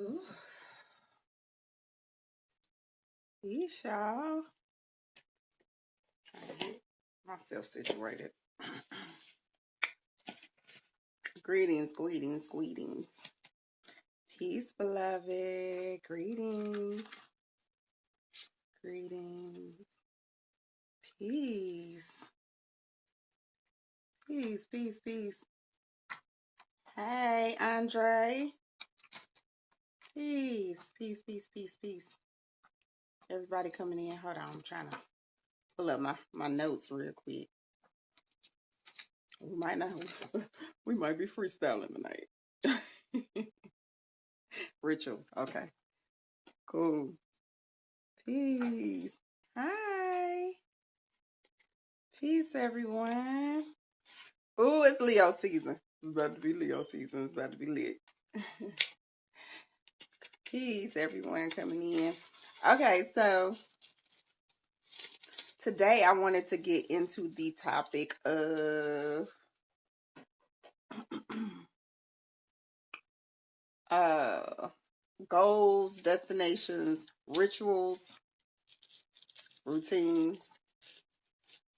Ooh, peace, y'all. Trying to get myself situated. Greetings, greetings, greetings. Peace, beloved. Greetings, greetings. Peace, peace, peace, peace. Hey, Andre. Peace, peace, peace, peace, peace. Everybody coming in. Hold on, I'm trying to pull up my notes real quick. We might not. We might be freestyling tonight. Rituals. Okay. Cool. Peace. Hi. Peace, everyone. Ooh, it's Leo season. It's about to be Leo season. It's about to be lit. Peace, everyone coming in. Okay, so today I wanted to get into the topic of uh goals, destinations, rituals, routines,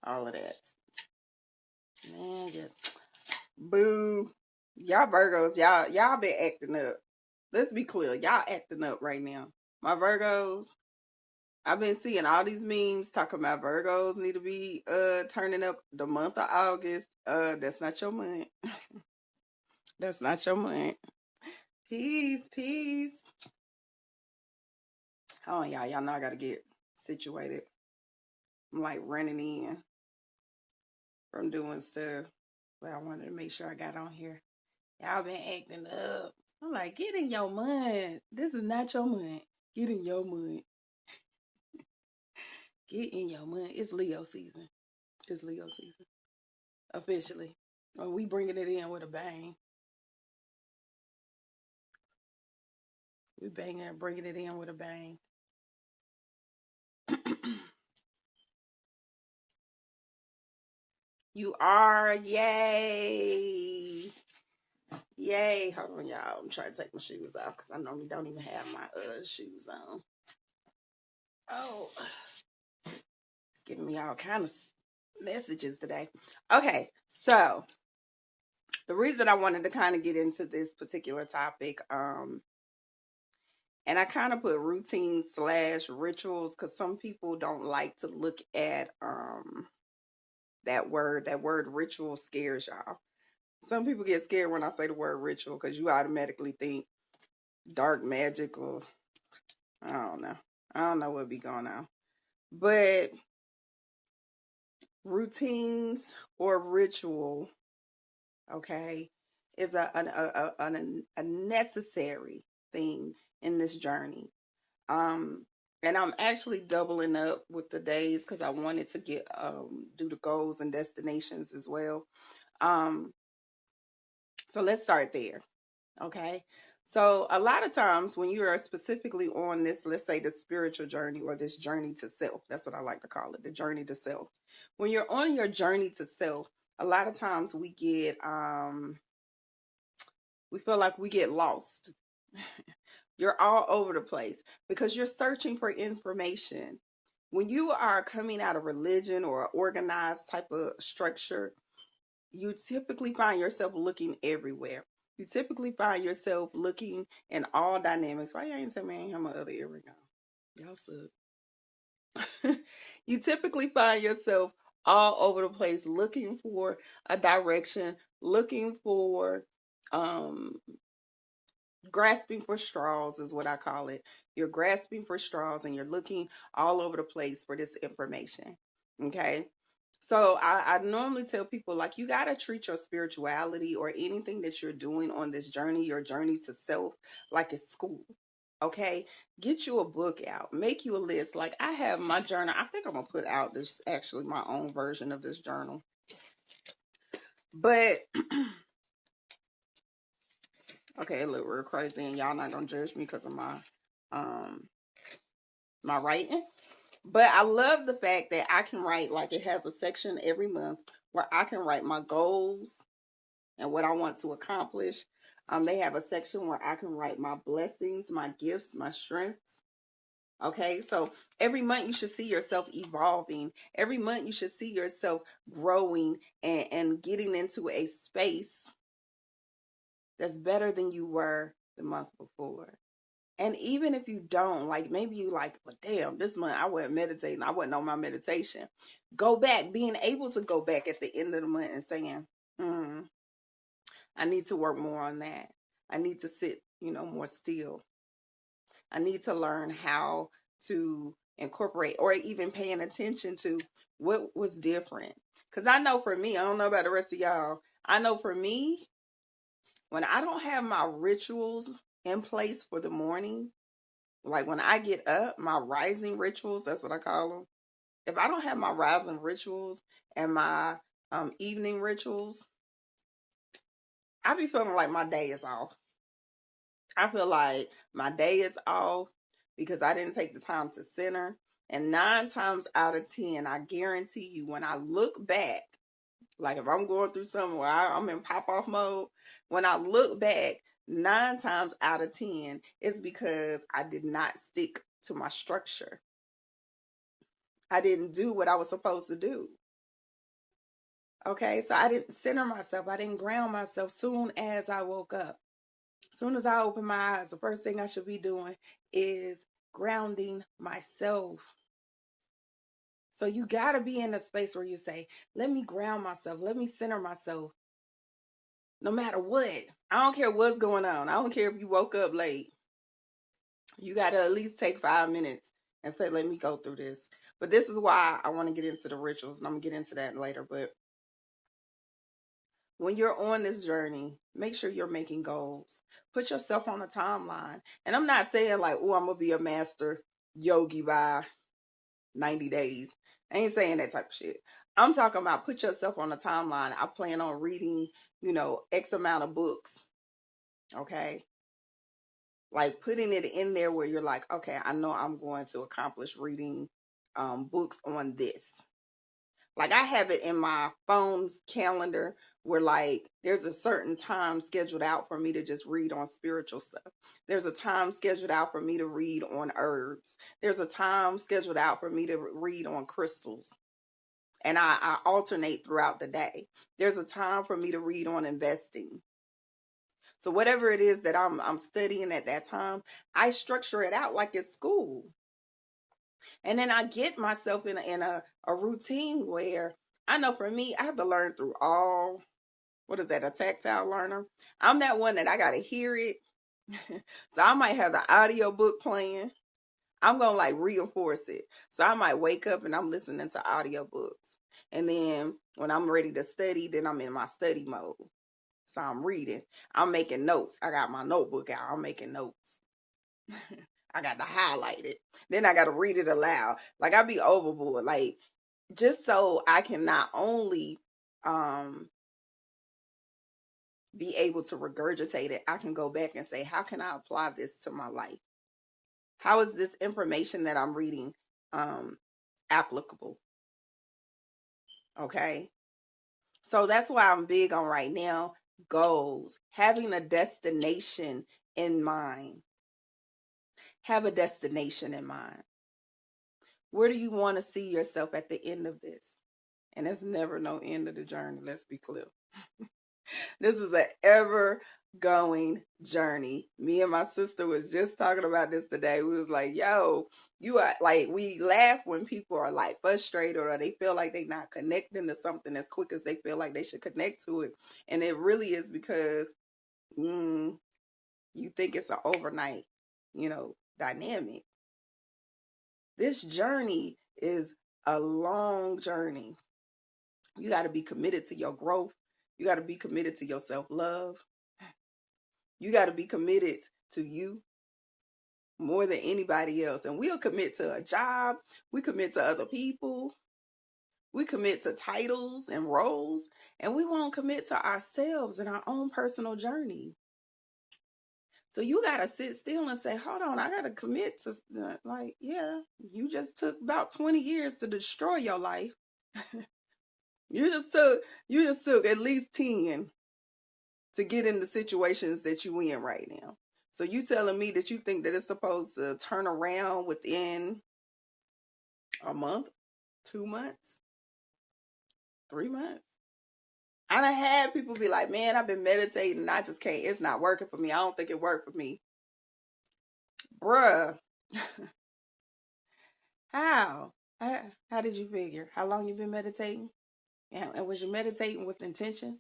all of that. Man, yeah. Boo. Y'all Virgos, y'all been acting up. Let's be clear. Y'all acting up right now. My Virgos, I've been seeing all these memes talking about Virgos need to be turning up the month of August. That's not your month. That's not your month. Peace, peace. Hold on, y'all. Y'all know I gotta get situated. I'm like running in from doing stuff. But I wanted to make sure I got on here. Y'all been acting up. I'm like, get in your month. This is not your month. Get in your month. Get in your month. It's Leo season. It's Leo season. Officially. We bringing it in with a bang. We bringing it in with a bang. You are, yay, yay. Hold on, y'all. I'm trying to take my shoes off because I normally don't even have my shoes on. Oh, it's giving me all kind of messages today. Okay, so the reason I wanted to kind of get into this particular topic, and I kind of put routines slash rituals because some people don't like to look at that word. That word ritual scares y'all. Some people get scared when I say the word ritual because you automatically think dark magic or I don't know. I don't know what be going on. But routines or ritual, okay, is a necessary thing in this journey. Um, and I'm actually doubling up with the days because I wanted to get do the goals and destinations as well. Um, so let's start there. Okay. So a lot of times when you are specifically on this, let's say the spiritual journey or this journey to self, that's what I like to call it, the journey to self. When you're on your journey to self, a lot of times we feel like we get lost. You're all over the place because you're searching for information. When you are coming out of religion or organized type of structure, you typically find yourself looking everywhere. You typically find yourself looking in all dynamics. Why y'all ain't tell me I ain't have my other earring on? Y'all suck. You typically find yourself all over the place looking for a direction, looking for um grasping for straws is what I call it. You're grasping for straws and you're looking all over the place for this information. Okay. So I normally tell people like you gotta treat your spirituality or anything that you're doing on this journey, your journey to self, like it's school. Okay. Get you a book out. Make you a list. Like I have my journal. I think I'm gonna put out this actually my own version of this journal. But okay, it look real crazy and y'all not gonna judge me because of um my writing. But I love the fact that I can write like it has a section every month where I can write my goals and what I want to accomplish. They have a section where I can write my blessings, my gifts, my strengths. Okay, so every month you should see yourself evolving. Every month you should see yourself growing and getting into a space that's better than you were the month before. And even if you don't, like maybe you like, well, damn, this month I wasn't meditating. I wasn't on my meditation. Go back, being able to go back at the end of the month and saying, hmm, I need to work more on that. I need to sit, more still. I need to learn how to incorporate or even paying attention to what was different. Because I know for me, I don't know about the rest of y'all. I know for me, when I don't have my rituals in place for the morning, like when I get up, my rising rituals, that's what I call them. If I don't have my rising rituals and my evening rituals, I be feeling like my day is off. I feel like my day is off because I didn't take the time to center. And 9 times out of 10, I guarantee you, when I look back, like if I'm going through something where I'm in pop off mode, when I look back, 9 times out of 10, it's because I did not stick to my structure. I didn't do what I was supposed to do. Okay, so I didn't center myself. I didn't ground myself soon as I woke up. Soon as I open my eyes, the first thing I should be doing is grounding myself. So you got to be in a space where you say, let me ground myself. Let me center myself no matter what. I don't care what's going on. I don't care if you woke up late. You got to at least take 5 minutes and say, let me go through this. But this is why I want to get into the rituals, and I'm going to get into that later. But when you're on this journey, make sure you're making goals. Put yourself on a timeline. And I'm not saying like, oh, I'm going to be a master yogi by 90 days. I ain't saying that type of shit. I'm talking about put yourself on a timeline. I plan on reading, X amount of books. Okay. Like putting it in there where you're like, okay, I know I'm going to accomplish reading books on this. Like I have it in my phone's calendar where like there's a certain time scheduled out for me to just read on spiritual stuff. There's a time scheduled out for me to read on herbs. There's a time scheduled out for me to read on crystals. And I alternate throughout the day. There's a time for me to read on investing. So whatever it is that I'm studying at that time, I structure it out like it's school. And then I get myself in a routine where I know for me, I have to learn through all, what is that, a tactile learner? I'm that one that I got to hear it. So I might have the audio book playing. I'm going to like reinforce it. So I might wake up and I'm listening to audio books. And then when I'm ready to study, then I'm in my study mode. So I'm reading. I'm making notes. I got my notebook out. I'm making notes. I got to highlight it. Then I got to read it aloud. Like I be overboard. Like just so I can not only um be able to regurgitate it, I can go back and say, how can I apply this to my life? How is this information that I'm reading applicable? Okay. So that's why I'm big on right now goals, having a destination in mind. Have a destination in mind. Where do you want to see yourself at the end of this? And there's never no end of the journey. Let's be clear. This is an ever going journey. Me and my sister was just talking about this today. We was like, yo, you are like, we laugh when people are like frustrated or they feel like they're not connecting to something as quick as they feel like they should connect to it. And it really is because you think it's an overnight, dynamic. This journey is a long journey. You got to be committed to your growth. You got to be committed to your self love. You got to be committed to you more than anybody else. And we'll commit to a job. We commit to other people. We commit to titles and roles. And we won't commit to ourselves and our own personal journey. So you got to sit still and say, hold on, I got to commit to, like, yeah, you just took about 20 years to destroy your life. You just took at least 10 to get in the situations that you in right now. So you telling me that you think that it's supposed to turn around within a month, 2 months, 3 months? I done had people be like, man, I've been meditating. I just can't. It's not working for me. I don't think it worked for me. Bruh, how? How did you figure? How long you been meditating? And was you meditating with intention?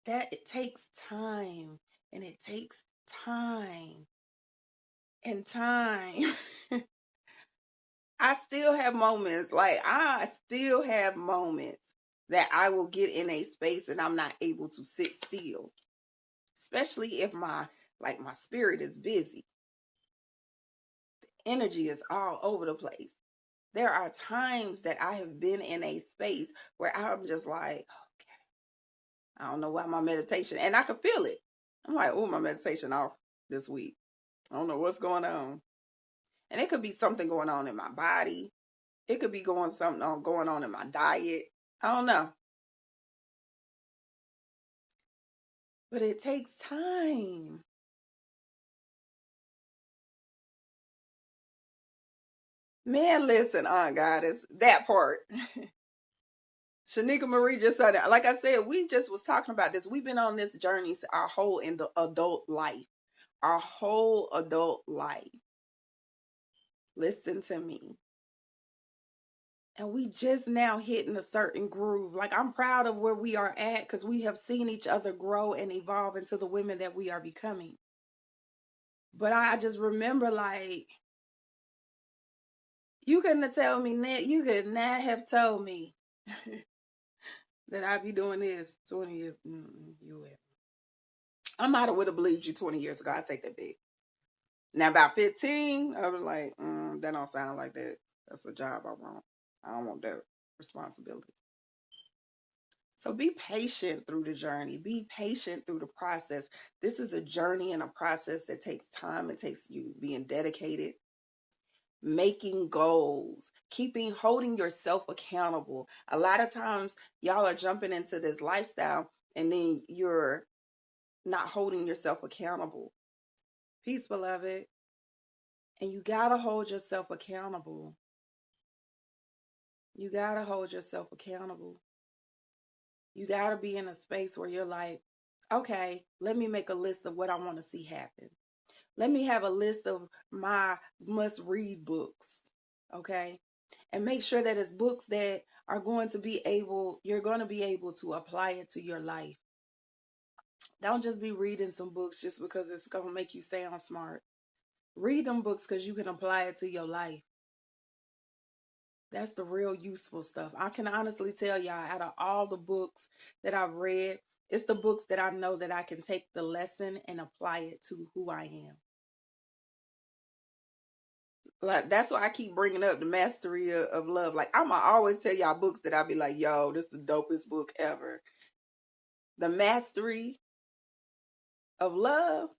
That it takes time, and it takes time and time. I still have moments, like I still have moments that I will get in a space and I'm not able to sit still, especially if my spirit is busy. Energy is all over the place. There are times that I have been in a space where I'm just like, I don't know why my meditation, and I can feel it. I'm like, oh, my meditation off this week. I don't know what's going on. And it could be something going on in my body. It could be going on in my diet. I don't know. But it takes time. Man, listen, Aunt Goddess, that part. Shanika Marie just said it. Like I said, we just was talking about this. We've been on this journey our whole in the adult life. Our whole adult life. Listen to me. And we just now hitting a certain groove. Like I'm proud of where we are at because we have seen each other grow and evolve into the women that we are becoming. But I just remember like you couldn't have told me that you could not have told me that I'd be doing this 20 years. You would. I might have would have believed you 20 years ago. I take that big. Now about 15, I was like, that don't sound like that. That's a job I want. I don't want that responsibility. So be patient through the journey. Be patient through the process. This is a journey and a process that takes time. It takes you being dedicated, making goals, holding yourself accountable. A lot of times, y'all are jumping into this lifestyle and then you're not holding yourself accountable. Peace, beloved. And you got to hold yourself accountable. You got to hold yourself accountable. You got to be in a space where you're like, okay, let me make a list of what I want to see happen. Let me have a list of my must read books. Okay. And make sure that it's books that are you're going to be able to apply it to your life. Don't just be reading some books just because it's going to make you sound smart. Read them books because you can apply it to your life. That's the real useful stuff. I can honestly tell y'all, out of all the books that I've read, it's the books that I know that I can take the lesson and apply it to who I am. Like that's why I keep bringing up the mastery of love. Like I'ma always tell y'all books that I be like, yo, this is the dopest book ever. The mastery of love,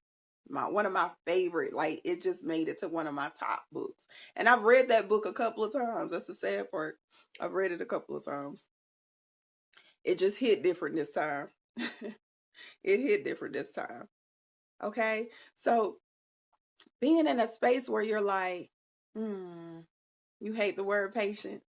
one of my favorite. Like it just made it to one of my top books. And I've read that book a couple of times. That's the sad part. I've read it a couple of times. It just hit different this time. It hit different this time. Okay. So being in a space where you're like, you hate the word patient.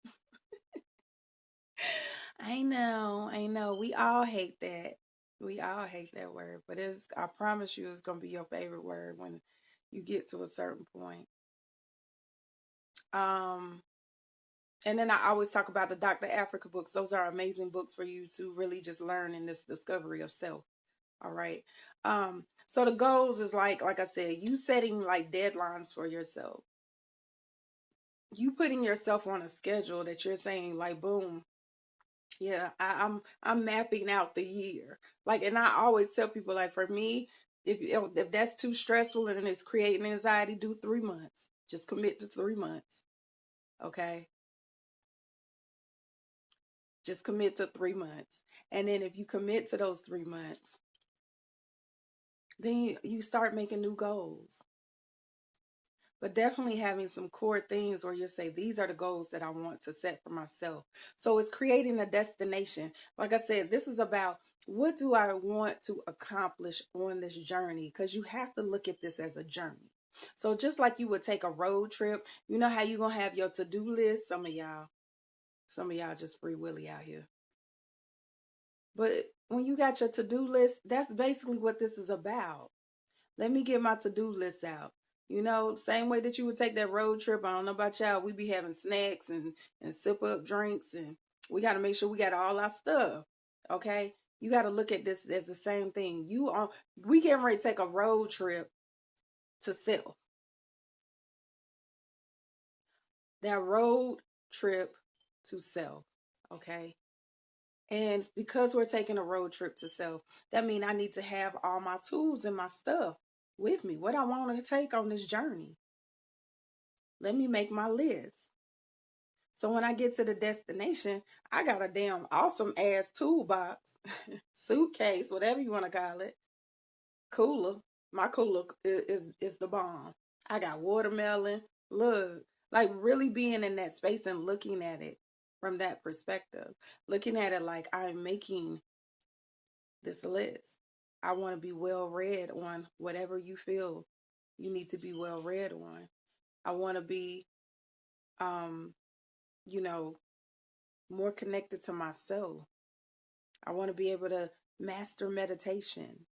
I know. We all hate that. We all hate that word. But I promise you it's gonna be your favorite word when you get to a certain point. Um and then I always talk about the Dr. Africa books. Those are amazing books for you to really just learn in this discovery of self. All right. So the goals is like I said, you setting like deadlines for yourself. You putting yourself on a schedule that you're saying like boom, yeah, I'm mapping out the year. Like, and I always tell people like for me, if that's too stressful and it's creating anxiety, do 3 months. Just commit to 3 months. Okay. Just commit to 3 months. And then if you commit to those 3 months, then you start making new goals. But definitely having some core things where you say, these are the goals that I want to set for myself. So it's creating a destination. Like I said, this is about What do I want to accomplish on this journey? Because you have to look at this as a journey. So just like you would take a road trip, you know how you gonna have your to-do list. Some of y'all just free willy out here. But when you got your to-do list, that's basically what this is about. Let me get my to-do list out. Same way that you would take that road trip. I don't know about y'all. We be having snacks and sip up drinks, and we got to make sure we got all our stuff. Okay, you got to look at this as the same thing. We getting ready to take a road trip to self. That road trip to self. Okay, and because we're taking a road trip to self, that means I need to have all my tools and my stuff with me. What I want to take on this journey. Let me make my list. So when I get to the destination, I got a damn awesome ass toolbox, suitcase, whatever you want to call it, cooler. My cooler is the bomb. I got watermelon. Look, like really being in that space and looking at it from that perspective, looking at it like I'm making this list. I want to be well read on whatever you feel you need to be well read on. I want to be, um, you know, more connected to myself. I want to be able to master meditation.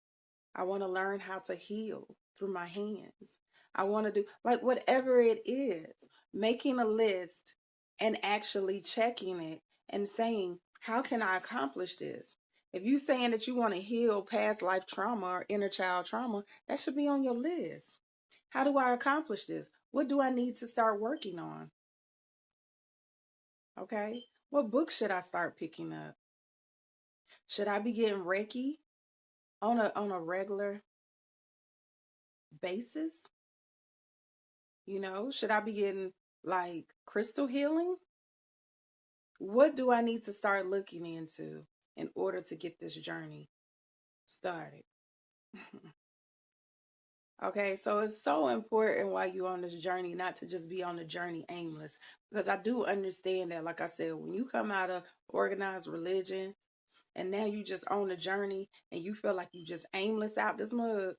I want to learn how to heal through my hands. I want to do like whatever it is, making a list and actually checking it and saying, how can I accomplish this? If you're saying that you want to heal past life trauma or inner child trauma, that should be on your list. How do I accomplish this? What do I need to start working on? Okay. What books should I start picking up? Should I be getting Reiki on a regular basis? Should I be getting like crystal healing? What do I need to start looking into in order to get this journey started? Okay, so it's so important while you're on this journey not to just be on the journey aimless. Because I do understand that, like I said, when you come out of organized religion and now you just on a journey and you feel like you just aimless out this mud,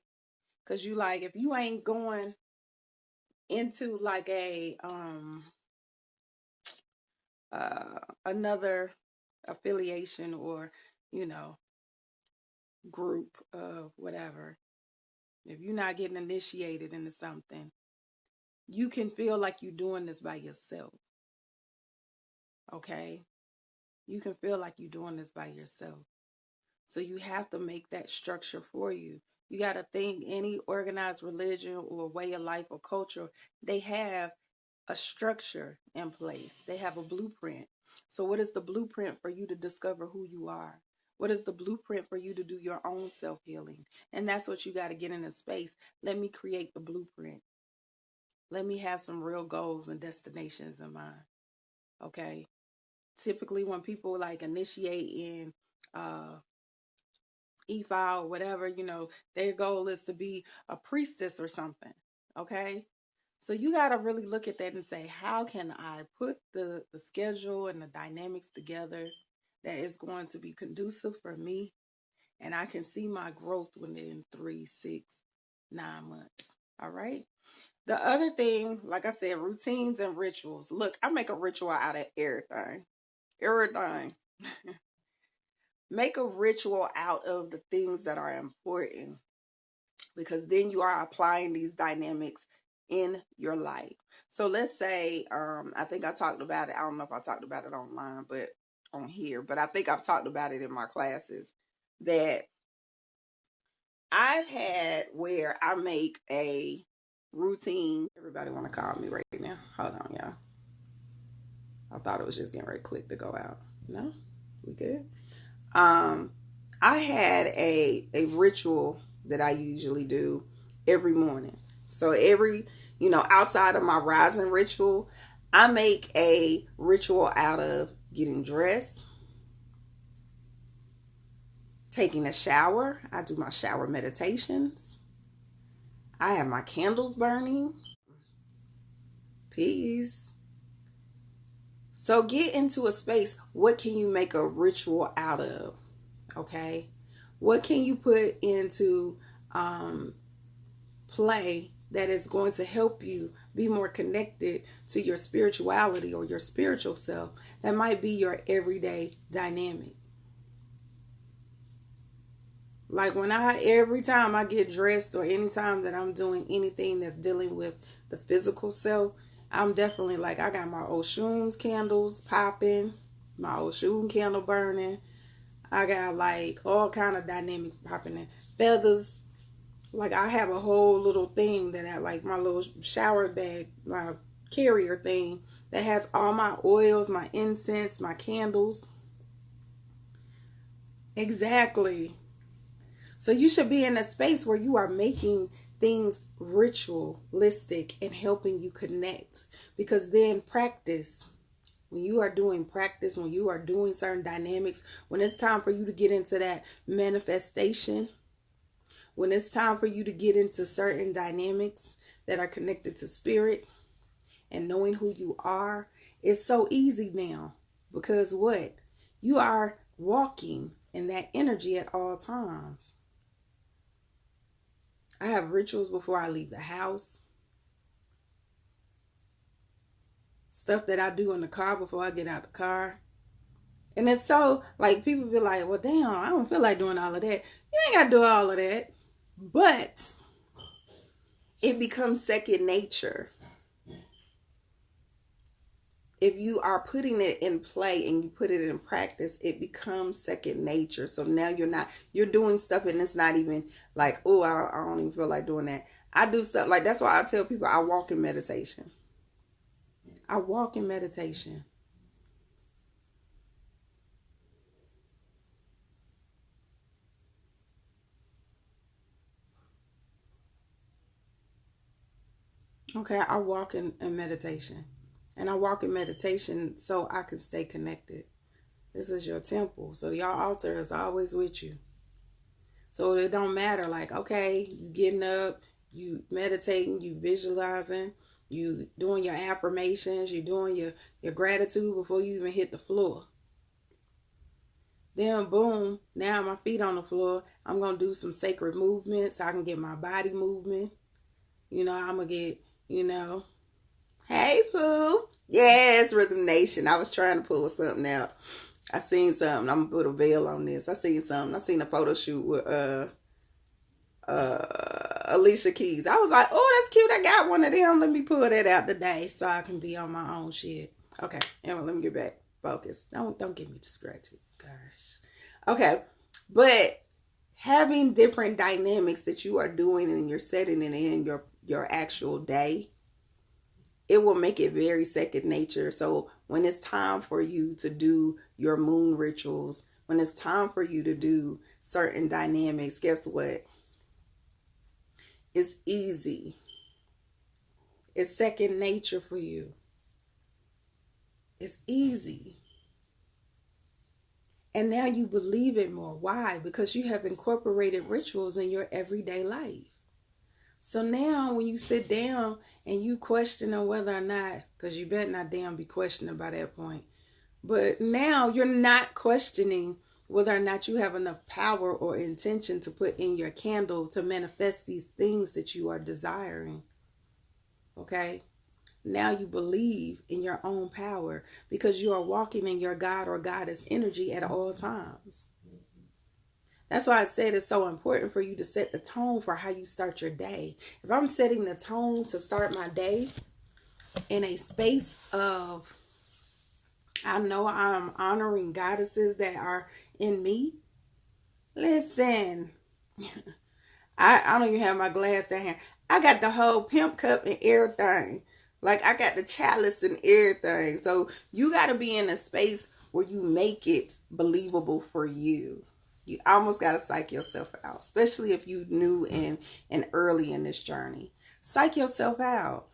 because you like, if you ain't going into like a another affiliation or you know group of whatever, if you're not getting initiated into something, you can feel like you're doing this by yourself. Okay, you can feel like you're doing this by yourself. So you have to make that structure for you. You got to think any organized religion or way of life or culture, they have a structure in place. They have a blueprint. So, what is the blueprint for you to discover who you are? What is the blueprint for you to do your own self healing? And that's what you got to get in a space. Let me create the blueprint. Let me have some real goals and destinations in mind. Okay. Typically, when people like initiate in EFI or whatever, their goal is to be a priestess or something. Okay. So you got to really look at that and say, how can I put the schedule and the dynamics together that is going to be conducive for me and I can see my growth within 3, 6, 9 months. All right. The other thing, like I said, routines and rituals. Look, I make a ritual out of everything. Everything. Make a ritual out of the things that are important because then you are applying these dynamics in your life. So let's say, I think I talked about it. I don't know if I talked about it online, but on here, but I think I've talked about it in my classes that I've had where I make a routine. Everybody want to call me right now. Hold on, y'all. I thought it was just getting ready to click to go out. No, we good. Um, I had a ritual that I usually do every morning. So outside of my rising ritual, I make a ritual out of getting dressed, taking a shower. I do my shower meditations. I have my candles burning. Peace. So get into a space. What can you make a ritual out of? Okay. What can you put into play that is going to help you be more connected to your spirituality or your spiritual self? That might be your everyday dynamic. Like every time I get dressed or anytime that I'm doing anything that's dealing with the physical self, I'm definitely like, I got my Oshun's candles popping, my Oshun candle burning. I got like all kind of dynamics popping in. Feathers. Like I have a whole little thing that I like, my little shower bag, my carrier thing that has all my oils, my incense, my candles. Exactly. So you should be in a space where you are making things ritualistic and helping you connect. Because then practice, when you are doing practice, when you are doing certain dynamics, when it's time for you to get into that manifestation, when it's time for you to get into certain dynamics that are connected to spirit and knowing who you are, it's so easy now. Because what? You are walking in that energy at all times. I have rituals before I leave the house. Stuff that I do in the car before I get out the car. And it's so, like, people be like, well, damn, I don't feel like doing all of that. You ain't got to do all of that. But it becomes second nature. If you are putting it in play and you put it in practice, it becomes second nature. So now you're doing stuff and it's not even like, oh, I don't even feel like doing that. I do stuff like, that's why I tell people I walk in meditation. I walk in meditation. Okay, I walk in meditation. And I walk in meditation so I can stay connected. This is your temple. So your altar is always with you. So it don't matter, like, okay, you getting up, you meditating, you visualizing, you doing your affirmations, you doing your gratitude before you even hit the floor. Then boom, now my feet on the floor. I'm gonna do some sacred movements so I can get my body movement. I'm gonna get, hey Pooh. Yes, Rhythm Nation. I was trying to pull something out. I seen something. I'm gonna put a veil on this. I seen something. I seen a photo shoot with Alicia Keys. I was like, oh, that's cute. I got one of them. Let me pull that out today so I can be on my own shit. Okay, anyway, let me get back focused. Don't get me distracted, gosh. Okay, but having different dynamics that you are doing and you're setting it in your actual day, it will make it very second nature. So when it's time for you to do your moon rituals, when it's time for you to do certain dynamics, guess what? It's easy. It's second nature for you. It's easy. And now you believe it more. Why? Because you have incorporated rituals in your everyday life. So now when you sit down and you question on whether or not, because you better not damn be questioning by that point, but now you're not questioning whether or not you have enough power or intention to put in your candle to manifest these things that you are desiring. Okay? Now you believe in your own power because you are walking in your God or goddess energy at all times. That's why I said it's so important for you to set the tone for how you start your day. If I'm setting the tone to start my day in a space of, I know I'm honoring goddesses that are in me. Listen, I don't even have my glass down here. I got the whole pimp cup and everything. Like I got the chalice and everything. So you got to be in a space where you make it believable for you. You almost got to psych yourself out, especially if you new and early in this journey. Psych yourself out.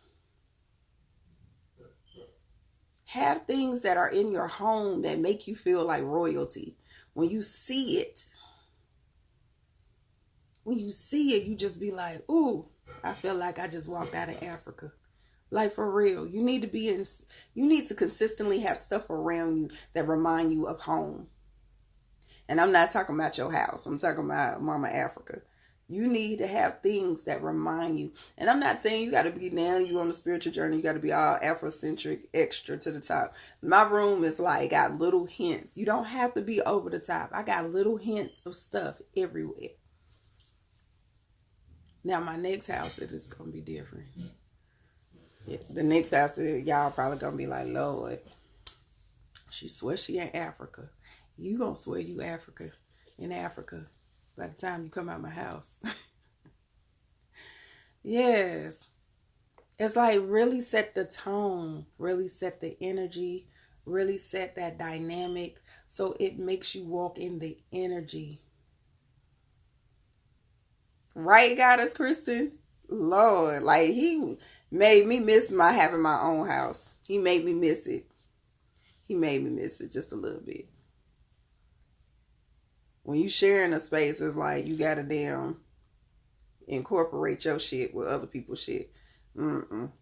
Have things that are in your home that make you feel like royalty. When you see it, you just be like, ooh, I feel like I just walked out of Africa. Like for real. You need to consistently have stuff around you that remind you of home. And I'm not talking about your house. I'm talking about Mama Africa. You need to have things that remind you. And I'm not saying you got to be now you on a spiritual journey. You got to be all Afrocentric, extra to the top. My room is like got little hints. You don't have to be over the top. I got little hints of stuff everywhere. Now my next house it is gonna be different. Yeah, the next house y'all probably gonna be like, Lord, she swears she in Africa. You gonna swear you Africa in Africa by the time you come out my house. Yes. It's like really set the tone, really set the energy, really set that dynamic so it makes you walk in the energy. Right, Goddess Kristen? Lord, like he made me miss my having my own house. He made me miss it. He made me miss it just a little bit. When you sharing a space, it's like you gotta damn incorporate your shit with other people's shit.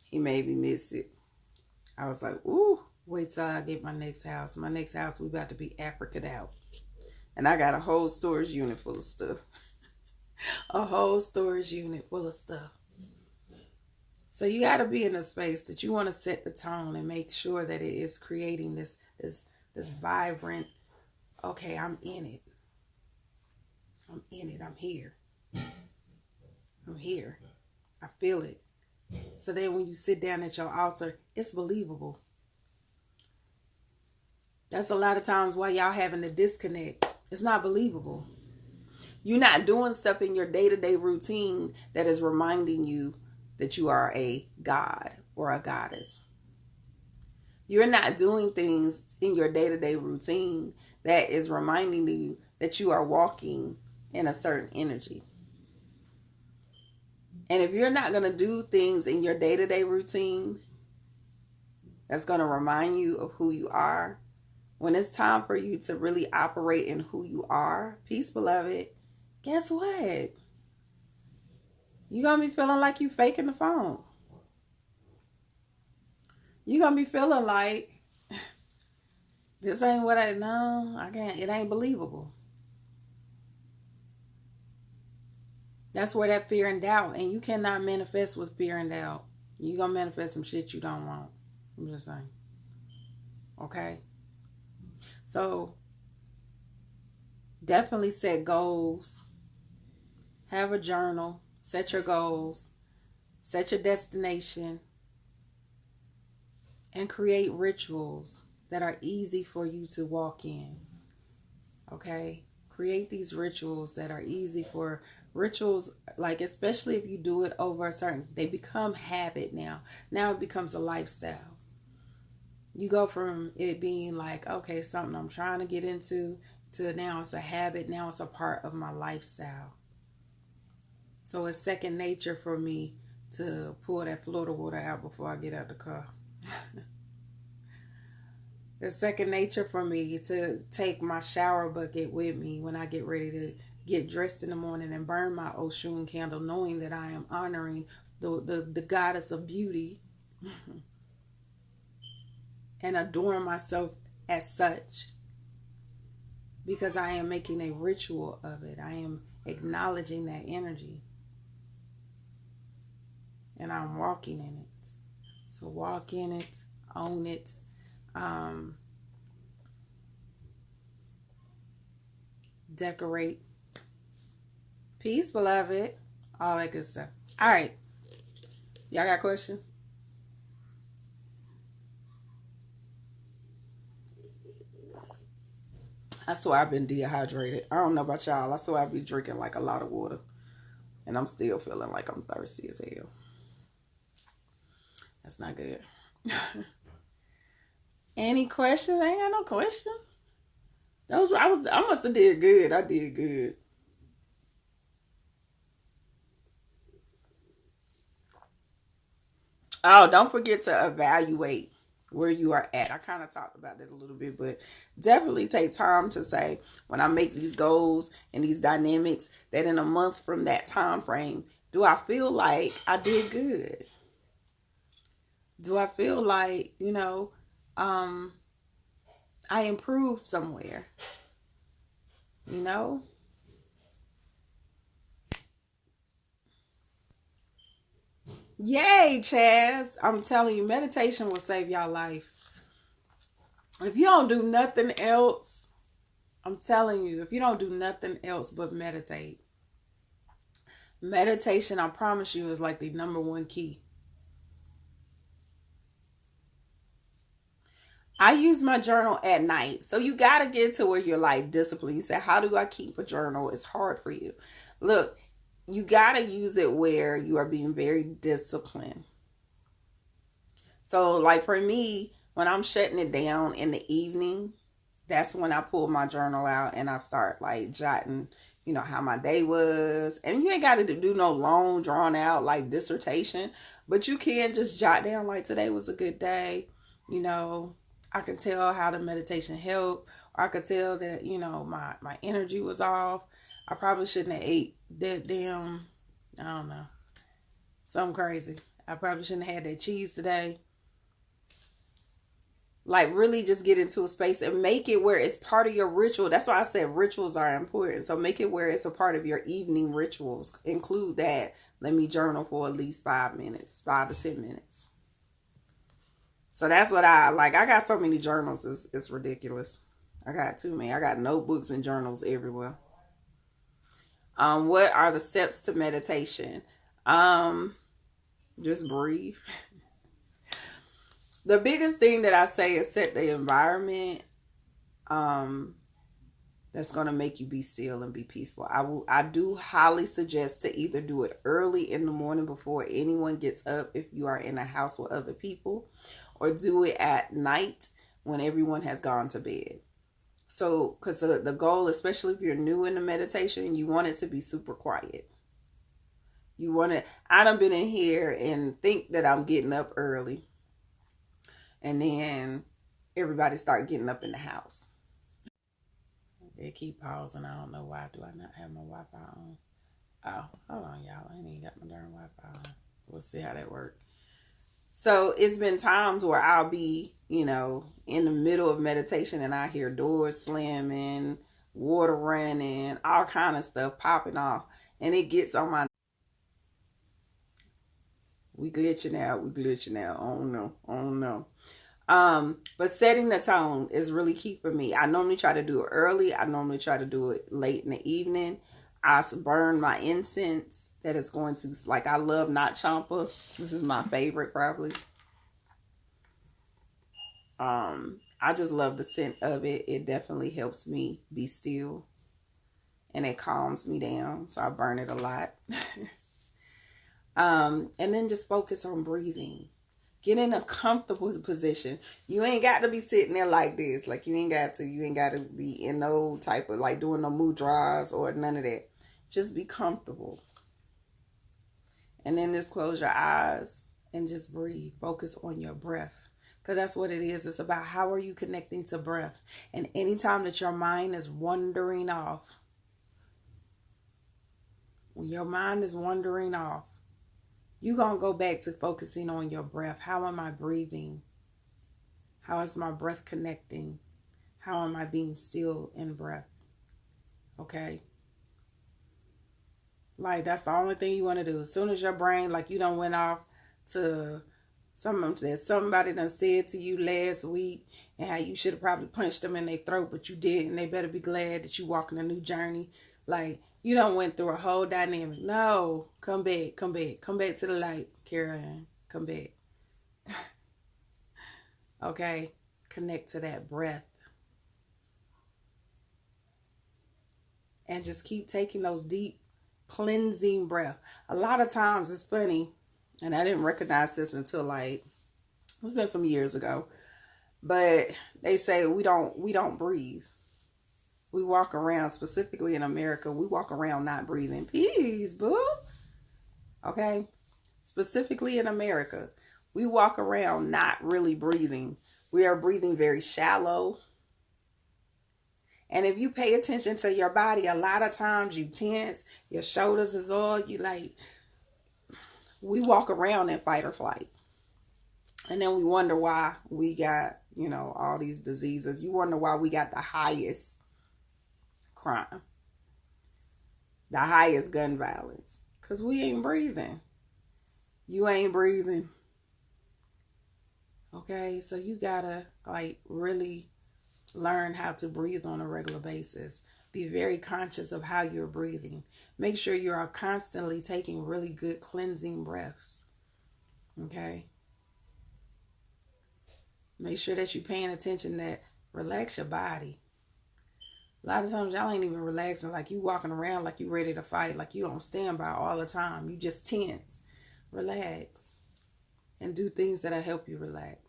He made me miss it. I was like, ooh, wait till I get my next house. My next house, we about to be Africa'd out. And I got a whole storage unit full of stuff. A whole storage unit full of stuff. So you got to be in a space that you want to set the tone and make sure that it is creating this vibrant, okay, I'm in it. I'm in it. I'm here. I'm here. I feel it. So then when you sit down at your altar, it's believable. That's a lot of times why y'all having a disconnect. It's not believable. You're not doing stuff in your day-to-day routine that is reminding you that you are a god or a goddess. You're not doing things in your day-to-day routine that is reminding you that you are walking in a certain energy. And if you're not going to do things in your day-to-day routine that's going to remind you of who you are, when it's time for you to really operate in who you are, peace, beloved, guess what? You're going to be feeling like you faking the phone. You're going to be feeling like, this ain't what I can't, it ain't believable. That's where that fear and doubt, and you cannot manifest with fear and doubt. You're going to manifest some shit you don't want. I'm just saying. Okay? So, definitely set goals. Have a journal. Set your goals. Set your destination. And create rituals that are easy for you to walk in. Okay? Create these rituals that are easy for rituals, like especially if you do it over a certain, they become habit now. Now it becomes a lifestyle. You go from it being like, okay, something I'm trying to get into, to now it's a habit. Now it's a part of my lifestyle. So it's second nature for me to pull that Florida water out before I get out the car. It's second nature for me to take my shower bucket with me when I get ready to get dressed in the morning and burn my Oshun candle, knowing that I am honoring the goddess of beauty and adoring myself as such, because I am making a ritual of it. I am acknowledging that energy and I'm walking in it. So walk in it, own it. Decorate. Peace, beloved. All that good stuff. All right. Y'all got questions? I swear I've been dehydrated. I don't know about y'all. I swear I've been drinking like a lot of water. And I'm still feeling like I'm thirsty as hell. That's not good. Any questions? I ain't got no questions. I must have did good. I did good. Oh, don't forget to evaluate where you are at. I kind of talked about that a little bit, but definitely take time to say, when I make these goals and these dynamics, that in a month from that time frame, do I feel like I did good? Do I feel like, I improved somewhere? you know? Yay, Chaz. I'm telling you, meditation will save y'all life. If you don't do nothing else, I'm telling you, if you don't do nothing else but meditate, meditation, I promise you, is like the number one key. I use my journal at night. So you got to get to where you're like disciplined. You say, how do I keep a journal? It's hard for you. Look, you got to use it where you are being very disciplined. So, like for me, when I'm shutting it down in the evening, that's when I pull my journal out and I start like jotting, how my day was. And you ain't got to do no long, drawn out like dissertation, but you can just jot down like today was a good day. I could tell how the meditation helped, or I could tell that, my energy was off. I probably shouldn't have ate that damn, I don't know, something crazy. I probably shouldn't have had that cheese today. Like really just get into a space and make it where it's part of your ritual. That's why I said rituals are important. So make it where it's a part of your evening rituals. Include that. Let me journal for at least 5 minutes, 5 to 10 minutes. So that's what I like. I got so many journals. It's ridiculous. I got too many. I got notebooks and journals everywhere. What are the steps to meditation? Just breathe. The biggest thing that I say is set the environment that's going to make you be still and be peaceful. I do highly suggest to either do it early in the morning before anyone gets up if you are in a house with other people, or do it at night when everyone has gone to bed. So, because the goal, especially if you're new in the meditation, you want it to be super quiet. I done been in here and think that I'm getting up early, and then everybody start getting up in the house. They keep pausing. I don't know why. Do I not have my Wi-Fi on? Oh, hold on, y'all. I ain't even got my darn Wi-Fi on. We'll see how that works. So it's been times where I'll be, in the middle of meditation and I hear doors slamming, water running, all kind of stuff popping off. And it gets on my... We glitching out. Oh no. But setting the tone is really key for me. I normally try to do it early. I normally try to do it late in the evening. I burn my incense. That is going to, like, I love Nag Champa. This is my favorite probably. I just love the scent of it. It definitely helps me be still. And it calms me down. So I burn it a lot. And then just focus on breathing. Get in a comfortable position. You ain't got to be sitting there like this. Like you ain't got to be in no type of like doing no mudras or none of that. Just be comfortable. And then just close your eyes and just breathe. Focus on your breath. Because that's what it is. It's about how are you connecting to breath. And anytime that your mind is wandering off, when your mind is wandering off, you're going to go back to focusing on your breath. How am I breathing? How is my breath connecting? How am I being still in breath? Okay? Like, that's the only thing you want to do. As soon as your brain, like, you done went off to something that somebody done said to you last week and how you should have probably punched them in their throat, but you didn't. They better be glad that you walking a new journey. Like, you done went through a whole dynamic. No, come back to the light, Caroline. Come back. Okay, connect to that breath. And just keep taking those deep cleansing breath. A lot of times it's funny, and I didn't recognize this until like, it's been some years ago, but they say we don't breathe. We walk around, specifically in America, we walk around not breathing. Peace, boo. Okay? Specifically in America, we walk around not really breathing. We are breathing very shallow. And if you pay attention to your body, a lot of times you tense, your shoulders is all, we walk around in fight or flight. And then we wonder why we got, all these diseases. You wonder why we got the highest crime, the highest gun violence, because we ain't breathing. You ain't breathing. Okay, so you gotta like really learn how to breathe on a regular basis. Be very conscious of how you're breathing. Make sure you are constantly taking really good cleansing breaths. Okay. Make sure that you're paying attention, that relax your body. A lot of times y'all ain't even relaxing, like you walking around like you ready to fight, like you on standby all the time. You just tense. Relax and do things that'll help you relax.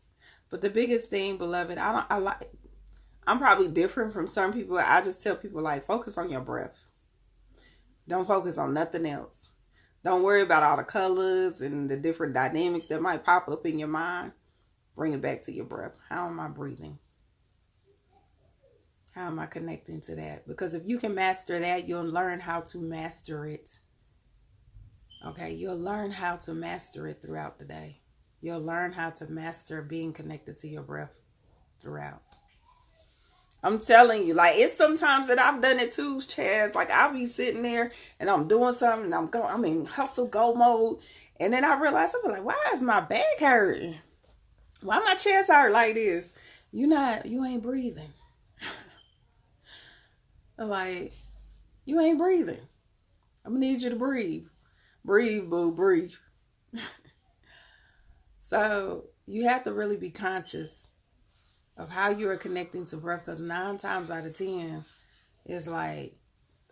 But the biggest thing, beloved, I'm probably different from some people. I just tell people, like, focus on your breath. Don't focus on nothing else. Don't worry about all the colors and the different dynamics that might pop up in your mind. Bring it back to your breath. How am I breathing? How am I connecting to that? Because if you can master that, you'll learn how to master it. Okay, you'll learn how to master it throughout the day. You'll learn how to master being connected to your breath throughout. I'm telling you, like, it's sometimes that I've done it too, Chaz. Like, I'll be sitting there and I'm doing something and I'm in hustle go mode. And then I realize, I'm like, why is my back hurting? Why my chest hurt like this? You ain't breathing. Like, you ain't breathing. I'm gonna need you to breathe. Breathe, boo, breathe. So you have to really be conscious of how you are connecting to breath, because 9 times out of 10, it's like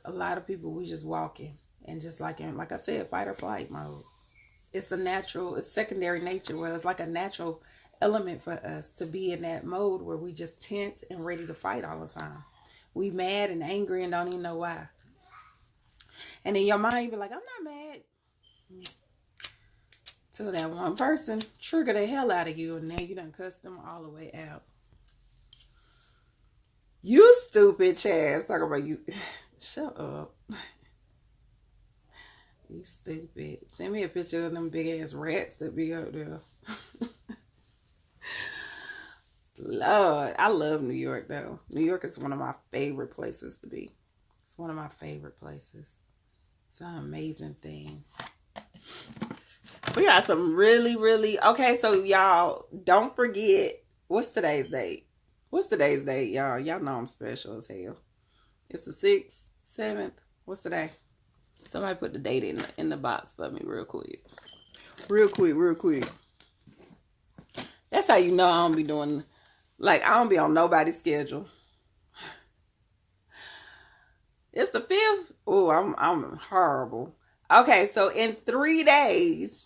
a lot of people, we just walking and just like I said, fight or flight mode. It's secondary nature, where it's like a natural element for us to be in that mode where we just tense and ready to fight all the time. We mad and angry and don't even know why. And in your mind, you be like, I'm not mad. Till that one person trigger the hell out of you, and then you done cuss them all the way out. You stupid Chaz. Talk about you. Shut up. You stupid. Send me a picture of them big ass rats that be up there. Lord, I love New York though. New York is one of my favorite places to be. It's one of my favorite places. It's an amazing thing. We got some really, really... Okay, so y'all, don't forget, what's today's date? What's today's date, y'all? Y'all know I'm special as hell. It's the 6th, 7th. What's today? Somebody put the date in the box for me real quick. Real quick. That's how you know I don't be doing... Like, I don't be on nobody's schedule. It's the 5th. Oh, I'm horrible. Okay, so in 3 days,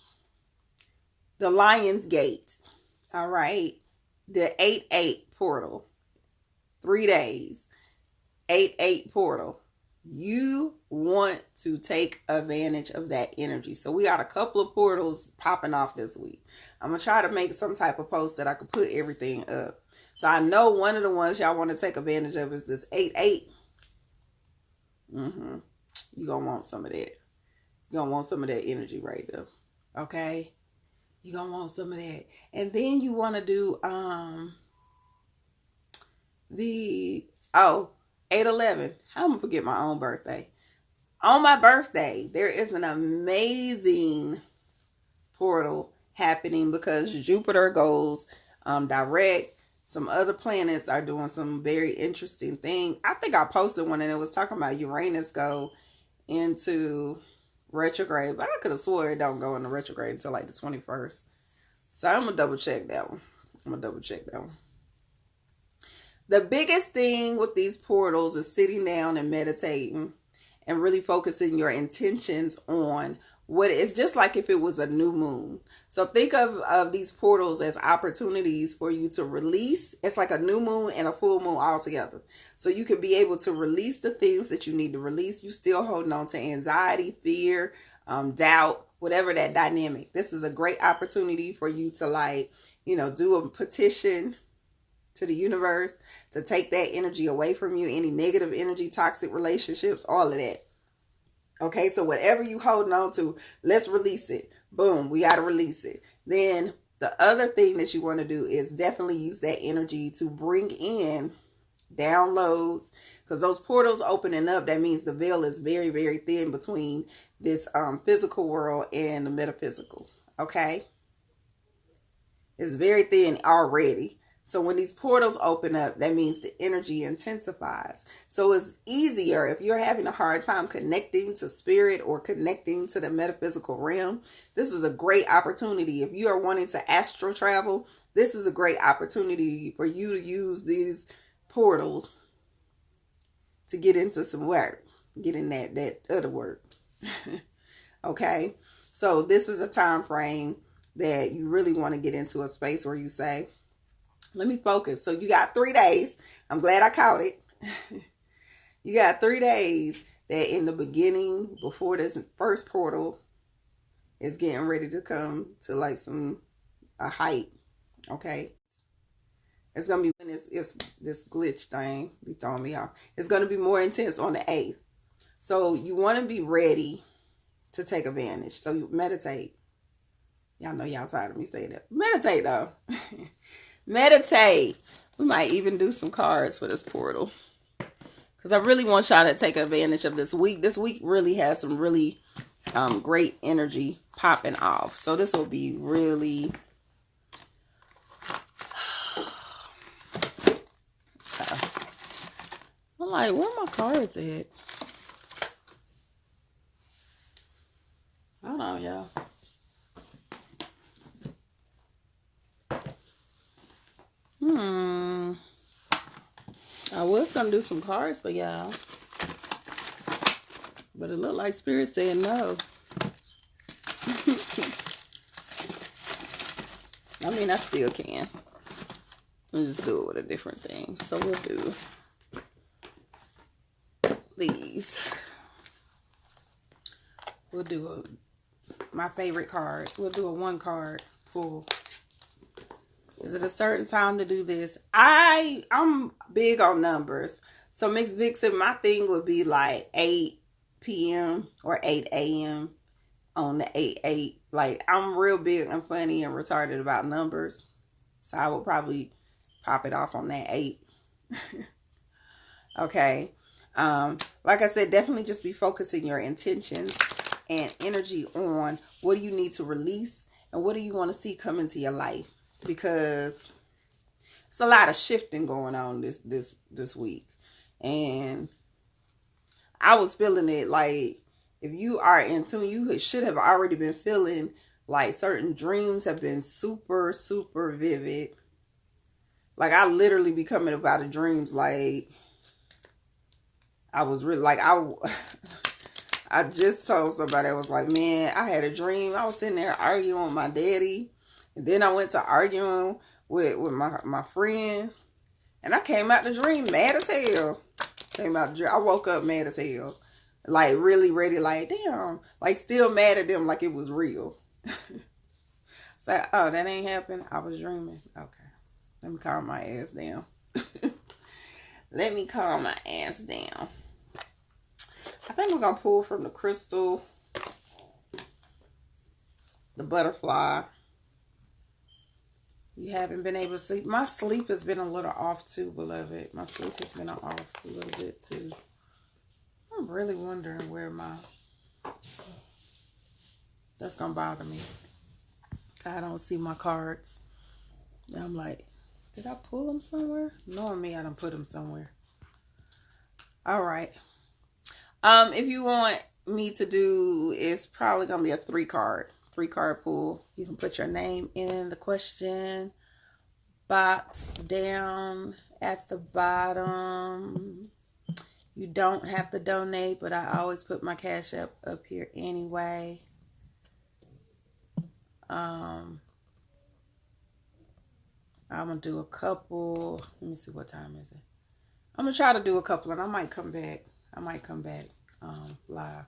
the Lion's Gate. All right. The 8-8 portal. 3 days. 8-8 portal. You want to take advantage of that energy. So we got a couple of portals popping off this week. I'm going to try to make some type of post that I could put everything up. So I know one of the ones y'all want to take advantage of is this 8-8. You're going to want some of that. You're going to want some of that energy right there. Okay? You're going to want some of that. And then you want to do 8-11. I'm going to forget my own birthday. On my birthday, there is an amazing portal happening because Jupiter goes direct. Some other planets are doing some very interesting thing. I think I posted one and it was talking about Uranus go into retrograde, but I could have swore it don't go into retrograde until like the 21st. So I'm going to double check that one. The biggest thing with these portals is sitting down and meditating and really focusing your intentions on what it's just like if it was a new moon. So think of these portals as opportunities for you to release. It's like a new moon and a full moon all together. So you can be able to release the things that you need to release. You still holding on to anxiety, fear, doubt, whatever that dynamic. This is a great opportunity for you to do a petition to the universe to take that energy away from you. Any negative energy, toxic relationships, all of that. Okay, so whatever you holding on to, let's release it. Boom, we got to release it. Then the other thing that you want to do is definitely use that energy to bring in downloads, because those portals opening up, that means the veil is very, very thin between this physical world and the metaphysical. Okay, it's very thin already. So when these portals open up, that means the energy intensifies. So it's easier if you're having a hard time connecting to spirit or connecting to the metaphysical realm. This is a great opportunity. If you are wanting to astral travel, this is a great opportunity for you to use these portals to get into some work, get in that other work. Okay, so this is a time frame that you really want to get into a space where you say, let me focus. So you got 3 days. I'm glad I caught it. You got 3 days that in the beginning, before this first portal is getting ready to come to like a height. Okay, it's gonna be when it's this glitch thing be throwing me off. It's gonna be more intense on the 8th. So you want to be ready to take advantage. So you meditate. Y'all know y'all tired of me saying that. Meditate though. Meditate. We might even do some cards for this portal, because I really want y'all to take advantage of this week. This week really has some really great energy popping off. So this will be really I'm like, where my cards at? Hold on, y'all. I was gonna do some cards for y'all, but it looked like Spirit said no. I mean, I still can. We'll just do it with a different thing. So we'll do these. We'll do my favorite cards. We'll do a 1 card pull. Is it a certain time to do this? I'm big on numbers. So Mix Vixen, my thing would be like 8 p.m. or 8 a.m. on the 8/8. Like, I'm real big and funny and retarded about numbers. So I would probably pop it off on that 8. Okay. Like I said, definitely just be focusing your intentions and energy on what do you need to release and what do you want to see come into your life, because it's a lot of shifting going on this week. And I was feeling it. Like, if you are in tune, you should have already been feeling like certain dreams have been super, super vivid. Like, I literally be coming up out of dreams like I was really like I just told somebody, I was like, man, I had a dream. I was sitting there arguing with my daddy. And then I went to arguing with my friend. And I came out the dream mad as hell. I woke up mad as hell. Like, really ready, like, damn. Like, still mad at them like it was real. So, oh, that ain't happened? I was dreaming. Okay. Let me calm my ass down. Let me calm my ass down. I think we're going to pull from the crystal, the butterfly. You haven't been able to sleep. My sleep has been a little off too, beloved. My sleep has been off a little bit too. I'm really wondering where that's going to bother me. I don't see my cards. And I'm like, did I pull them somewhere? Knowing me, I done put them somewhere. All right. If you want me to do, it's probably going to be a 3 card pull. You can put your name in the question box down at the bottom. You don't have to donate, but I always put my Cash App up here anyway. I'm going to do a couple. Let me see, what time is it? I'm going to try to do a couple, and I might come back live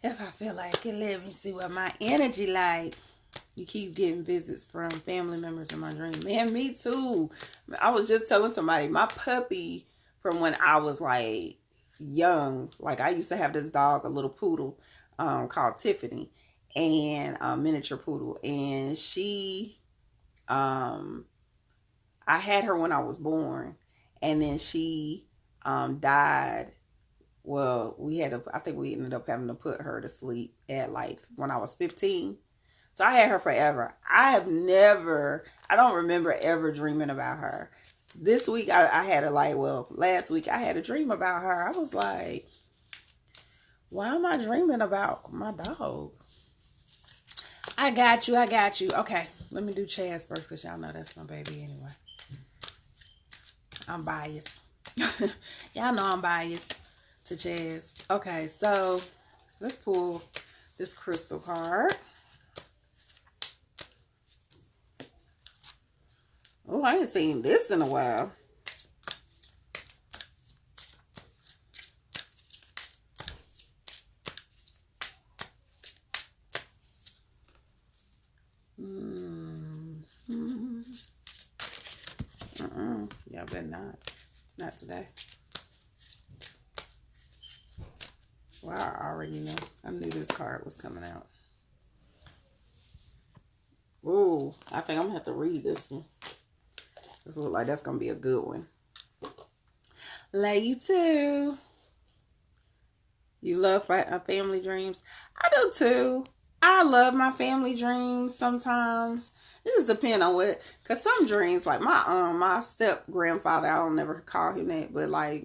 if I feel like it. Let me see what my energy like. You keep getting visits from family members in my dream. Man, me too. I was just telling somebody, my puppy from when I was like young, like I used to have this dog, a little poodle called Tiffany, and a miniature poodle, and she I had her when I was born, and then she died. Well, I think we ended up having to put her to sleep at like when I was 15. So I had her forever. I don't remember ever dreaming about her. This week I had last week I had a dream about her. I was like, why am I dreaming about my dog? I got you. Okay, let me do Chaz first because y'all know that's my baby anyway. I'm biased. Y'all know I'm biased to Chaz. Okay, so let's pull this crystal card. Oh, I ain't seen this in a while. Y'all better not. Not today. Well, I already know. I knew this card was coming out. Ooh, I think I'm going to have to read this one. This looks like that's going to be a good one. Lay you too. You love family dreams? I do too. I love my family dreams sometimes. It just depends on what, because some dreams, like my step grandfather, I don't never call him that, but like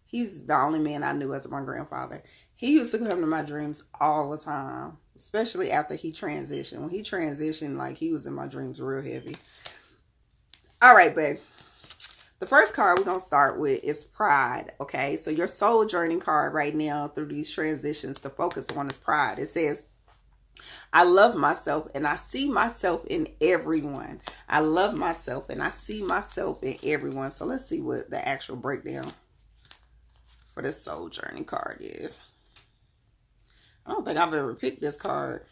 he's the only man I knew as my grandfather. He used to come to my dreams all the time, especially after he transitioned. When he transitioned, like he was in my dreams real heavy. All right, babe. The first card we're going to start with is Pride, okay? So your soul journey card right now through these transitions to focus on is Pride. It says, I love myself and I see myself in everyone. I love myself and I see myself in everyone. So let's see what the actual breakdown for this soul journey card is. I don't think I've ever picked this card.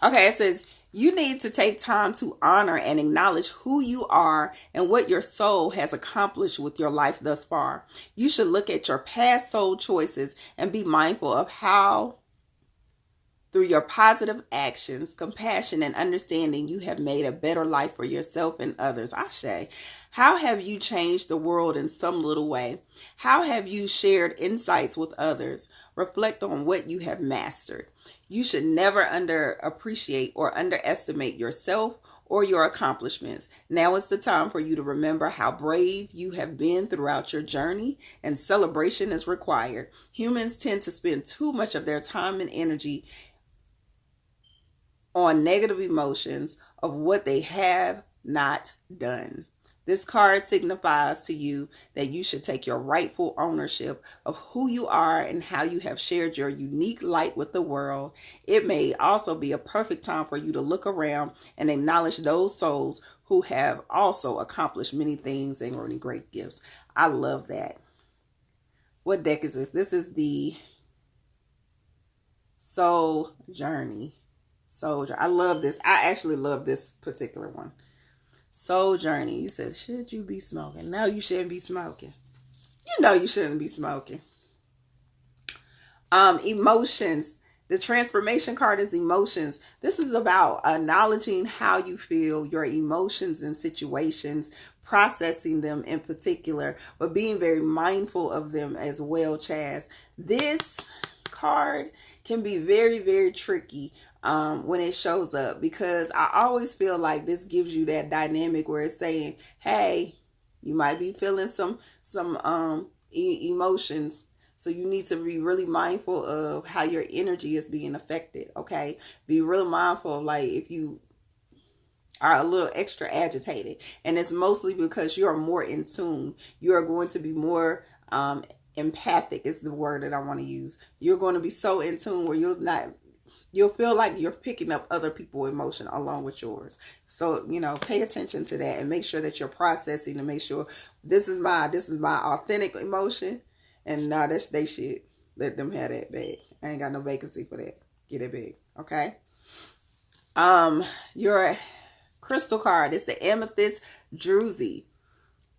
Okay, it says, you need to take time to honor and acknowledge who you are and what your soul has accomplished with your life thus far. You should look at your past soul choices and be mindful of how, through your positive actions, compassion, and understanding, you have made a better life for yourself and others. Ashe. How have you changed the world in some little way? How have you shared insights with others? Reflect on what you have mastered. You should never underappreciate or underestimate yourself or your accomplishments. Now is the time for you to remember how brave you have been throughout your journey, and celebration is required. Humans tend to spend too much of their time and energy on negative emotions of what they have not done. This card signifies to you that you should take your rightful ownership of who you are and how you have shared your unique light with the world. It may also be a perfect time for you to look around and acknowledge those souls who have also accomplished many things and really great gifts. I love that. What deck is this? This is the Soul Journey. Soldier. I love this. I actually love this particular one. Soul Journey. You said, should you be smoking? No, you shouldn't be smoking. You know you shouldn't be smoking. Emotions. The transformation card is emotions. This is about acknowledging how you feel, your emotions and situations, processing them in particular, but being very mindful of them as well, Chaz. This card can be very, very tricky when it shows up, because I always feel like this gives you that dynamic where it's saying, hey, you might be feeling some emotions, so you need to be really mindful of how your energy is being affected. Okay, be real mindful of, like, if you are a little extra agitated, and it's mostly because you're more in tune, you are going to be more empathic is the word that I want to use. You're going to be so in tune where you'll feel like you're picking up other people's emotion along with yours. So, pay attention to that and make sure that you're processing to make sure this is my authentic emotion, and no, that's they shit. Let them have that bag. I ain't got no vacancy for that. Get it big. Okay. Your crystal card is the Amethyst Druzy.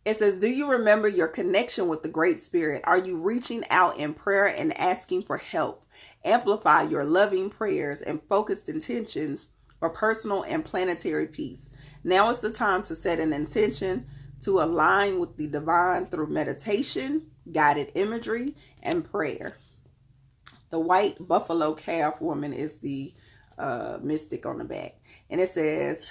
It says, do you remember your connection with the Great Spirit? Are you reaching out in prayer and asking for help? Amplify your loving prayers and focused intentions for personal and planetary peace. Now is the time to set an intention to align with the divine through meditation, guided imagery, and prayer. The white buffalo calf woman is the mystic on the back. And it says,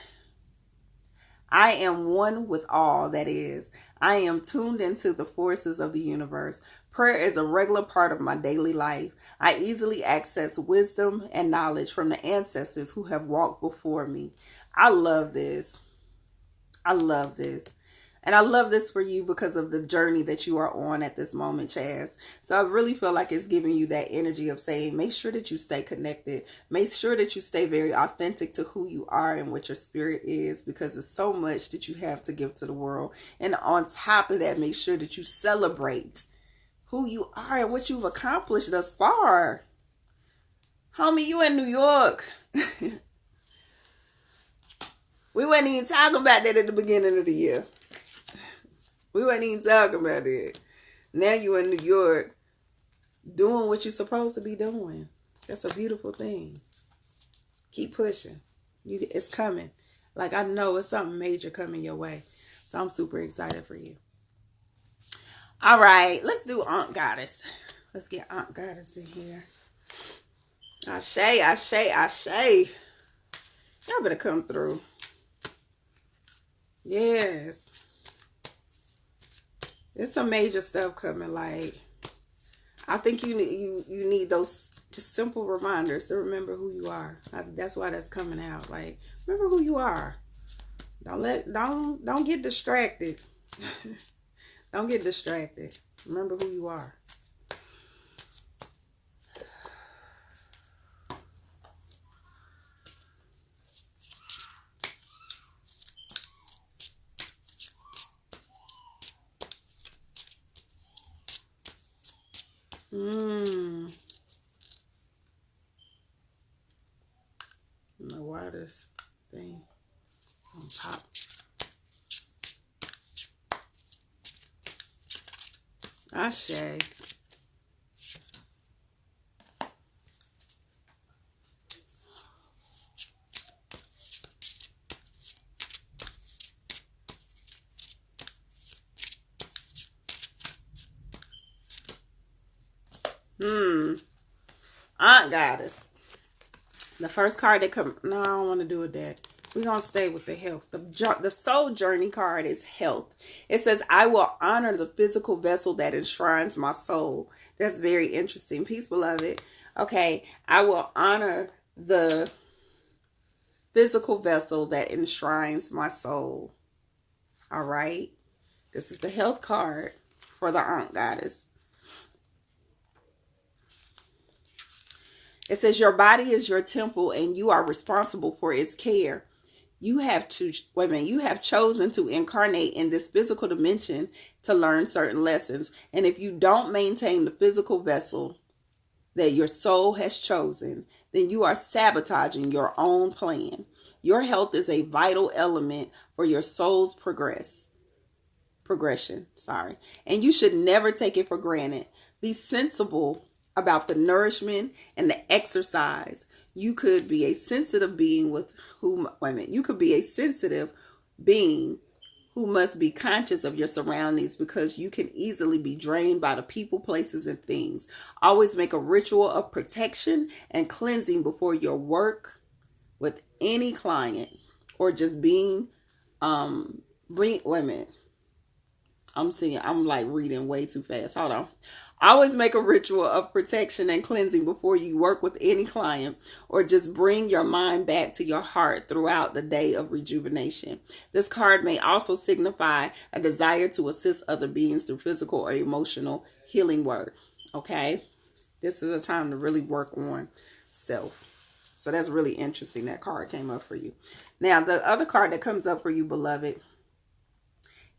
I am one with all that is. I am tuned into the forces of the universe. Prayer is a regular part of my daily life. I easily access wisdom and knowledge from the ancestors who have walked before me. I love this. I love this. And I love this for you because of the journey that you are on at this moment, Chaz. So I really feel like it's giving you that energy of saying, make sure that you stay connected. Make sure that you stay very authentic to who you are and what your spirit is, because there's so much that you have to give to the world. And on top of that, make sure that you celebrate who you are and what you've accomplished thus far. Homie, you in New York. We weren't even talking about that at the beginning of the year. We weren't even talking about it. Now you in New York doing what you're supposed to be doing. That's a beautiful thing. Keep pushing. It's coming. Like, I know it's something major coming your way. So I'm super excited for you. All right, let's do Aunt Goddess. Let's get Aunt Goddess in here. Ashe, ashe, ashe. Y'all better come through. Yes. There's some major stuff coming. Like, I think you need those just simple reminders to remember who you are. That's why that's coming out. Like, remember who you are. Don't get distracted. Don't get distracted. Remember who you are. I don't know why this thing on top. Ashe. Aunt Goddess. The first card that comes. No, I don't want to do a deck. We're going to stay with the health. The soul journey card is health. It says, I will honor the physical vessel that enshrines my soul. That's very interesting. Peace, beloved. Okay. I will honor the physical vessel that enshrines my soul. All right. This is the health card for the Aunt Goddess. It says, your body is your temple and you are responsible for its care. You have chosen to incarnate in this physical dimension to learn certain lessons. And if you don't maintain the physical vessel that your soul has chosen, then you are sabotaging your own plan. Your health is a vital element for your soul's progression. And you should never take it for granted. Be sensible about the nourishment and the exercise. You could be a sensitive being you could be a sensitive being who must be conscious of your surroundings, because you can easily be drained by the people, places, and things. Always make a ritual of protection and cleansing before your work with any client or just being, wait a minute. I'm like reading way too fast. Hold on. Always make a ritual of protection and cleansing before you work with any client, or just bring your mind back to your heart throughout the day of rejuvenation. This card may also signify a desire to assist other beings through physical or emotional healing work. Okay? This is a time to really work on self. So that's really interesting. That card came up for you. Now, the other card that comes up for you, beloved,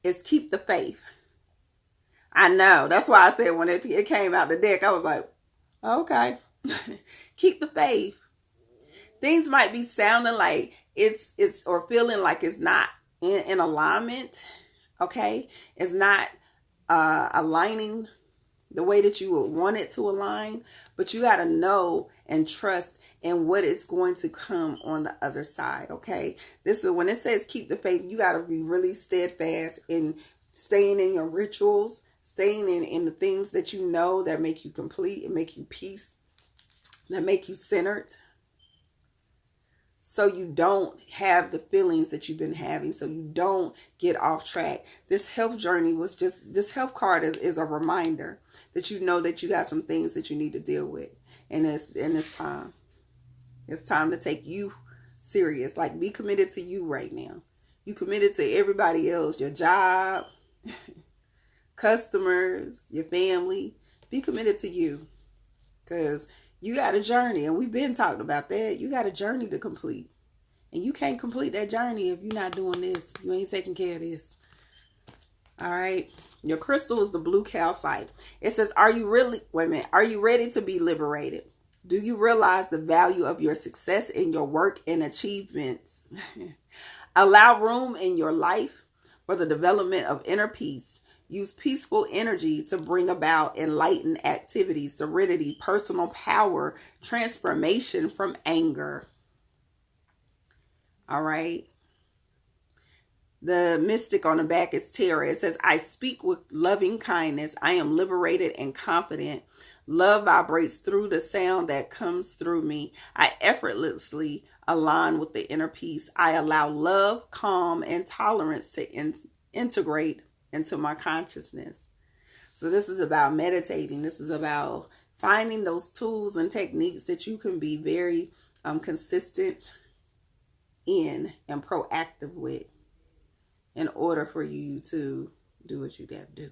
is keep the faith. I know. That's why I said when it came out the deck, I was like, okay. Keep the faith. Things might be sounding like it's or feeling like it's not in alignment. Okay. It's not aligning the way that you would want it to align. But you got to know and trust and what is going to come on the other side. Okay, this is when it says keep the faith. You got to be really steadfast in staying in your rituals, staying in the things that you know that make you complete and make you peace, that make you centered, so you don't have the feelings that you've been having, so you don't get off track. This health journey was just, this health card is a reminder that you know that you got some things that you need to deal with. And it's time. It's time to take you serious. Like, be committed to you right now. You committed to everybody else, your job, customers, your family. Be committed to you, because you got a journey, and we've been talking about that. You got a journey to complete, and you can't complete that journey if you're not doing this. You ain't taking care of this. All right. Your crystal is the blue calcite. It says, are you ready to be liberated? Do you realize the value of your success in your work and achievements? Allow room in your life for the development of inner peace. Use peaceful energy to bring about enlightened activities, serenity, personal power, transformation from anger. All right. The mystic on the back is Tara. It says, I speak with loving kindness. I am liberated and confident. Love vibrates through the sound that comes through me. I effortlessly align with the inner peace. I allow love, calm, and tolerance to integrate into my consciousness. So this is about meditating. This is about finding those tools and techniques that you can be very consistent in and proactive with, in order for you to do what you got to do.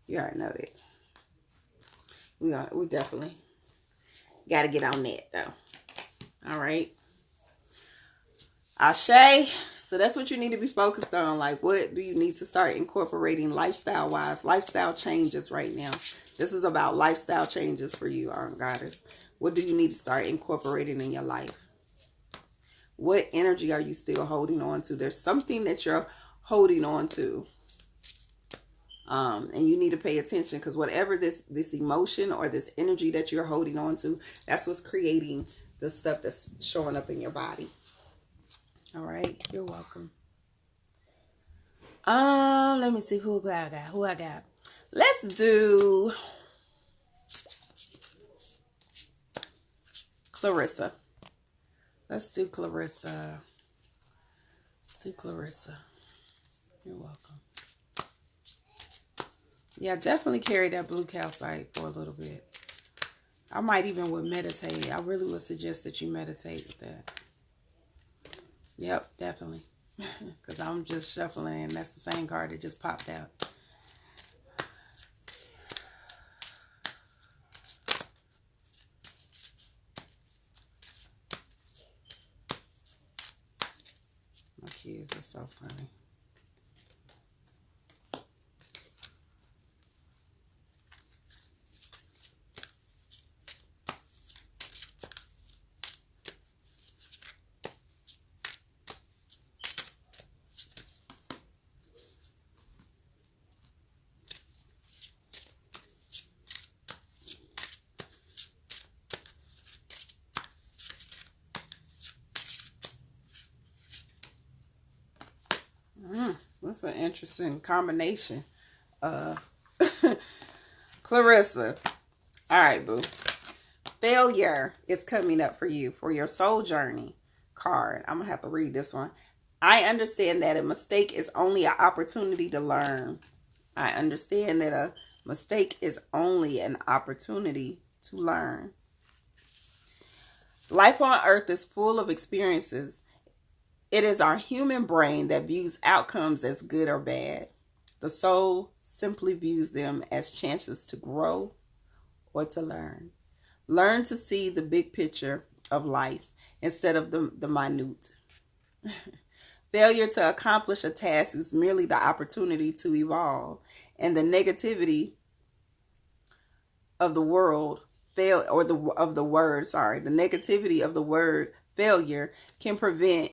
You already know that. We definitely got to get on that, though. All right. Ashe. So that's what you need to be focused on. Like, what do you need to start incorporating lifestyle-wise? Lifestyle changes right now. This is about lifestyle changes for you, our goddess. What do you need to start incorporating in your life? What energy are you still holding on to? There's something that you're holding on to. And you need to pay attention, because whatever this emotion or this energy that you're holding on to, that's what's creating the stuff that's showing up in your body. All right, you're welcome. Let me see who I got. Let's do Clarissa. Let's do Clarissa. You're welcome. Yeah, definitely carry that blue calcite for a little bit. I might even would meditate. I really would suggest that you meditate with that. Yep, definitely. Because I'm just shuffling, and that's the same card that just popped out. My kids are so funny. That's an interesting combination. Clarissa. All right, boo. Failure is coming up for you for your soul journey card. I'm going to have to read this one. I understand that a mistake is only an opportunity to learn. I understand that a mistake is only an opportunity to learn. Life on earth is full of experiences. It is our human brain that views outcomes as good or bad. The soul simply views them as chances to grow or to learn. Learn to see the big picture of life instead of the minute. Failure to accomplish a task is merely the opportunity to evolve, and the negativity of the word the negativity of the word failure can prevent